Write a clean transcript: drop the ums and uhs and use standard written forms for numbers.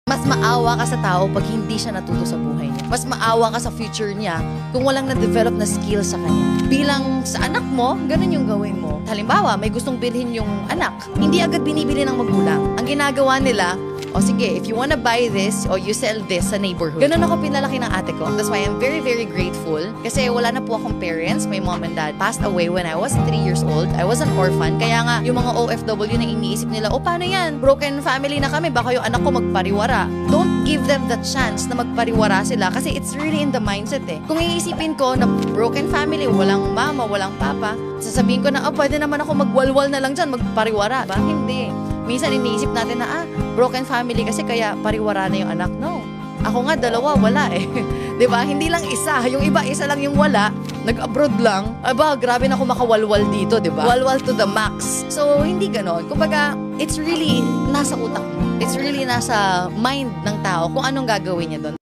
Mas maawa ka sa tao pag hindi siya natuto sa buhay niya. Mas maawa ka sa future niya kung walang na-develop na skill sa kanya. Bilang sa anak mo, ganun yung gawin mo. Halimbawa, may gustong bilhin yung anak. Hindi agad binibili ng magulang. Ang ginagawa nila, o sige, if you wanna buy this or you sell this sa neighborhood. Ganun ako pinalaki ng ate ko. That's why I'm very, very grateful. Kasi wala na po akong parents. My mom and dad passed away when I was 3 years old. I was an orphan. Kaya nga, yung mga OFW na iniisip nila, paano yan? Broken family na kami. Baka yung anak ko magpariwara. Don't give them the chance na magpariwara sila kasi it's really in the mindset eh. Kung iisipin ko na broken family, walang mama, walang papa, sasabihin ko na, pwede naman ako magwalwal na lang dyan, magpariwara. Ba? Hindi. Minsan iniisip natin na, broken family kasi kaya pariwara na yung anak. No. Ako nga, dalawa, wala eh. 'Di ba? Hindi lang isa. Yung iba, isa lang yung wala. Nag-abroad lang. Aba, grabe na ako makawalwal dito, 'di ba? Walwal to the max. So, hindi ganon. Kumbaga, it's really nasa utak mo. It's really nasa mind ng tao kung anong gagawin niya doon.